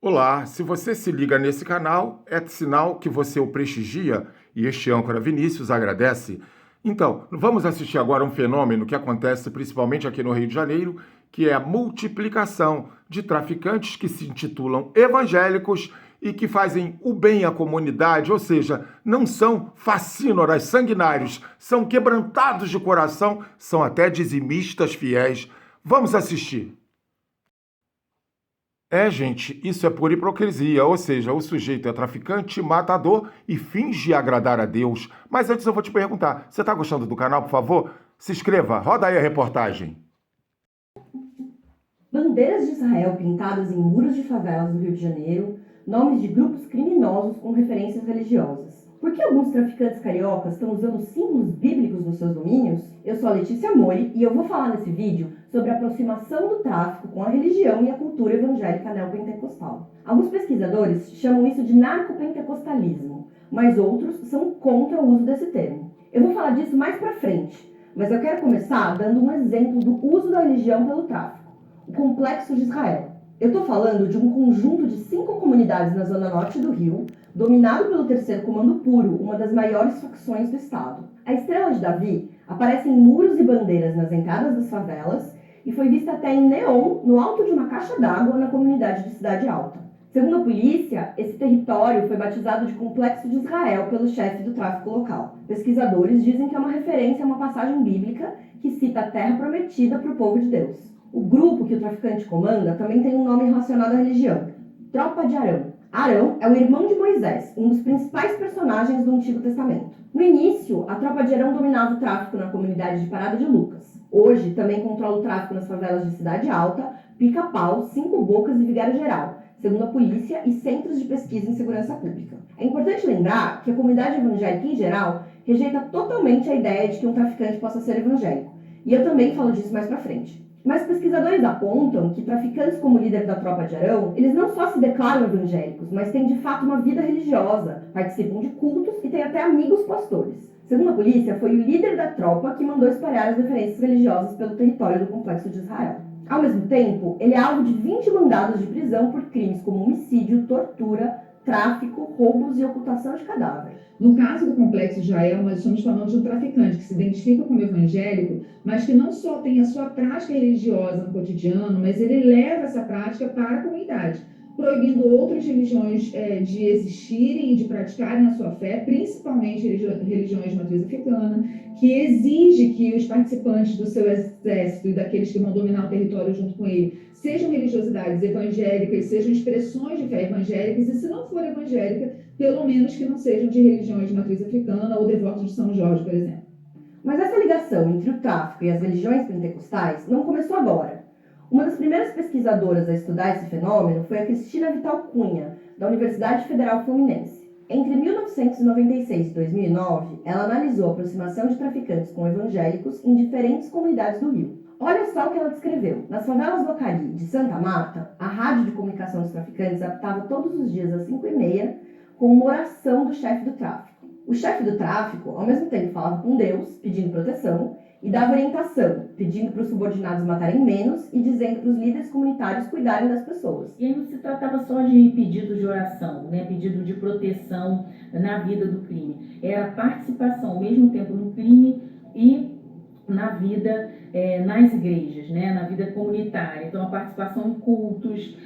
Olá, se você se liga nesse canal, é sinal que você o prestigia e este âncora Vinícius agradece. Então, vamos assistir agora um fenômeno que acontece principalmente aqui no Rio de Janeiro, que é a multiplicação de traficantes que se intitulam evangélicos e que fazem o bem à comunidade, ou seja, não são facínoras, sanguinários, são quebrantados de coração, são até dizimistas fiéis. Vamos assistir. Gente, isso é pura hipocrisia, ou seja, o sujeito é traficante, matador e finge agradar a Deus. Mas antes eu vou te perguntar, você está gostando do canal, por favor? Se inscreva, roda aí a reportagem. Bandeiras de Israel pintadas em muros de favelas do Rio de Janeiro, nomes de grupos criminosos com referências religiosas. Por que alguns traficantes cariocas estão usando símbolos bíblicos nos seus domínios? Eu sou a Letícia Mori e eu vou falar nesse vídeo sobre a aproximação do tráfico com a religião e a cultura evangélica neopentecostal. Alguns pesquisadores chamam isso de narcopentecostalismo, mas outros são contra o uso desse termo. Eu vou falar disso mais pra frente, mas eu quero começar dando um exemplo do uso da religião pelo tráfico. O Complexo de Israel. Eu estou falando de um conjunto de 5 comunidades na zona norte do Rio, dominado pelo Terceiro Comando Puro, uma das maiores facções do Estado. A Estrela de Davi aparece em muros e bandeiras nas entradas das favelas e foi vista até em neon no alto de uma caixa d'água na comunidade de Cidade Alta. Segundo a polícia, esse território foi batizado de Complexo de Israel pelo chefe do tráfico local. Pesquisadores dizem que é uma referência a uma passagem bíblica que cita a terra prometida para o povo de Deus. O grupo que o traficante comanda também tem um nome relacionado à religião: Tropa de Arão. Arão é o irmão de Moisés, um dos principais personagens do Antigo Testamento. No início, a Tropa de Arão dominava o tráfico na comunidade de Parada de Lucas. Hoje, também controla o tráfico nas favelas de Cidade Alta, Pica-Pau, Cinco Bocas e Vigário Geral, segundo a polícia e centros de pesquisa em segurança pública. É importante lembrar que a comunidade evangélica em geral rejeita totalmente a ideia de que um traficante possa ser evangélico. E eu também falo disso mais pra frente. Mas pesquisadores apontam que traficantes como líder da Tropa de Arão, eles não só se declaram evangélicos, mas têm de fato uma vida religiosa, participam de cultos e têm até amigos pastores. Segundo a polícia, foi o líder da tropa que mandou espalhar as referências religiosas pelo território do Complexo de Israel. Ao mesmo tempo, ele é alvo de 20 mandados de prisão por crimes como homicídio, tortura, tráfico, roubos e ocultação de cadáveres. No caso do Complexo de Israel, nós estamos falando de um traficante que se identifica como evangélico, mas que não só tem a sua prática religiosa no cotidiano, mas ele leva essa prática para a comunidade, proibindo outras religiões de existirem e de praticarem a sua fé, principalmente religiões de matriz africana, que exige que os participantes do seu exército e daqueles que vão dominar o território junto com ele sejam religiosidades evangélicas, sejam expressões de fé evangélicas, e se não for evangélica, pelo menos que não sejam de religiões de matriz africana ou devotos de São Jorge, por exemplo. Mas essa ligação entre o tráfico e as religiões pentecostais não começou agora. Uma das primeiras pesquisadoras a estudar esse fenômeno foi a Cristina Vital Cunha, da Universidade Federal Fluminense. Entre 1996 e 2009, ela analisou a aproximação de traficantes com evangélicos em diferentes comunidades do Rio. Olha só o que ela descreveu. Nas favelas do Acari, de Santa Marta, a rádio de comunicação dos traficantes apitava todos os dias às 5h30 com uma oração do chefe do tráfico. O chefe do tráfico, ao mesmo tempo, falava com Deus, pedindo proteção, e dava orientação, pedindo para os subordinados matarem menos e dizendo para os líderes comunitários cuidarem das pessoas. E aí não se tratava só de pedido de oração, pedido de proteção na vida do crime. Era a participação ao mesmo tempo no crime e na vida, nas igrejas, na vida comunitária. Então, a participação em cultos,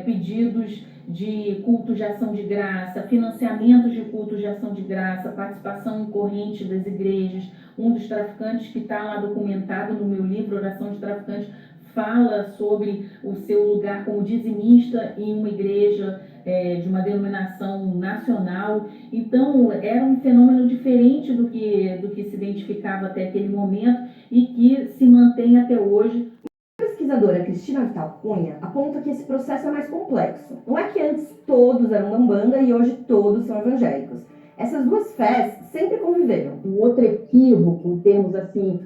pedidos de cultos de ação de graça, financiamentos de cultos de ação de graça, participação em corrente das igrejas. Um dos traficantes que está lá documentado no meu livro, Oração de Traficante, fala sobre o seu lugar como dizimista em uma igreja de uma denominação nacional. Então, era um fenômeno diferente do que se identificava até aquele momento e que se mantém até hoje. A pesquisadora Cristina Vital Cunha aponta que esse processo é mais complexo. Não é que antes todos eram da Umbanda e hoje todos são evangélicos. Essas duas fés sempre conviveram. Um outro equívoco, em termos assim,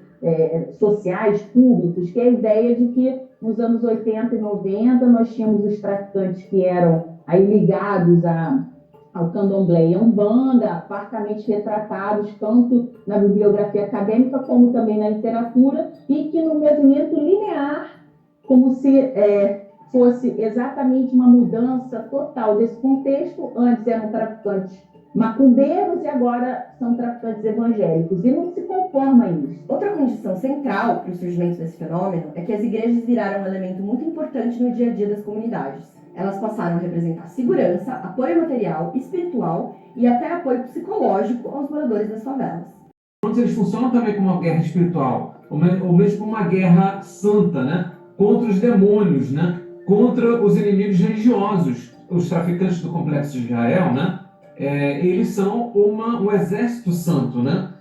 sociais, públicos, que é a ideia de que nos anos 80 e 90 nós tínhamos os traficantes que eram aí ligados ao candomblé e à Umbanda, fartamente retratados tanto na bibliografia acadêmica como também na literatura, e que no movimento linear, como se fosse exatamente uma mudança total desse contexto. Antes eram traficantes macumbeiros e agora são traficantes evangélicos, e não se conforma a isso. Outra condição central para o surgimento desse fenômeno é que as igrejas viraram um elemento muito importante no dia a dia das comunidades. Elas passaram a representar segurança, apoio material, espiritual e até apoio psicológico aos moradores das favelas. Eles funcionam também como uma guerra espiritual, ou mesmo como uma guerra santa, né? Contra os demônios, né? Contra os inimigos religiosos. Os traficantes do Complexo de Israel, né? Eles são um exército santo, né?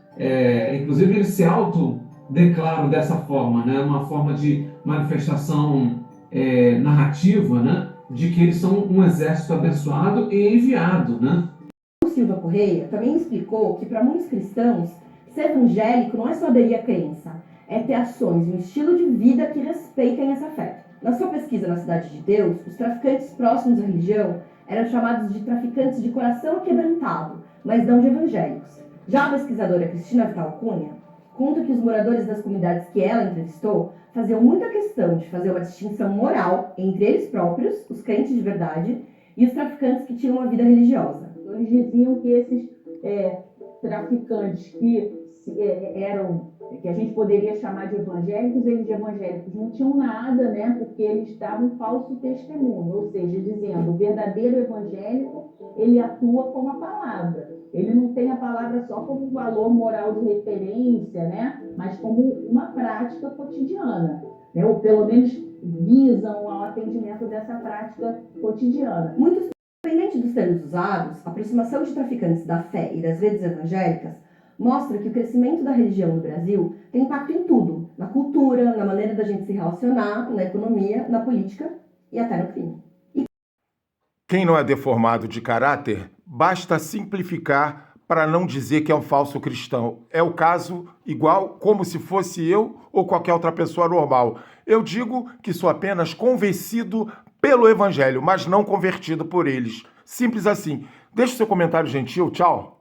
Inclusive eles se autodeclaram dessa forma, né? Uma forma de manifestação narrativa, né? De que eles são um exército abençoado e enviado, né? O Silva Correia também explicou que para muitos cristãos, ser evangélico não é só aderir à crença, é ter ações e um estilo de vida que respeitem essa fé. Na sua pesquisa na Cidade de Deus, os traficantes próximos à religião eram chamados de traficantes de coração aquebrantado, mas não de evangélicos. Já a pesquisadora Cristina Vital Cunha conta que os moradores das comunidades que ela entrevistou faziam muita questão de fazer uma distinção moral entre eles próprios, os crentes de verdade, e os traficantes que tinham uma vida religiosa. Eles diziam que esses traficantes que a gente poderia chamar de evangélicos, eles de evangélicos não tinham nada, né? Porque eles davam um falso testemunho, ou seja, dizendo, o verdadeiro evangélico, ele atua com a palavra. Ele não tem a palavra só como um valor moral de referência, né? Mas como uma prática cotidiana, né? Ou pelo menos visam ao atendimento dessa prática cotidiana. Independente dos termos usados, a aproximação de traficantes da fé e das redes evangélicas mostra que o crescimento da religião no Brasil tem impacto em tudo, na cultura, na maneira da gente se relacionar, na economia, na política e até no crime. Quem não é deformado de caráter, basta simplificar para não dizer que é um falso cristão. É o caso igual como se fosse eu ou qualquer outra pessoa normal. Eu digo que sou apenas convencido pelo evangelho, mas não convertido por eles. Simples assim. Deixe seu comentário gentil. Tchau.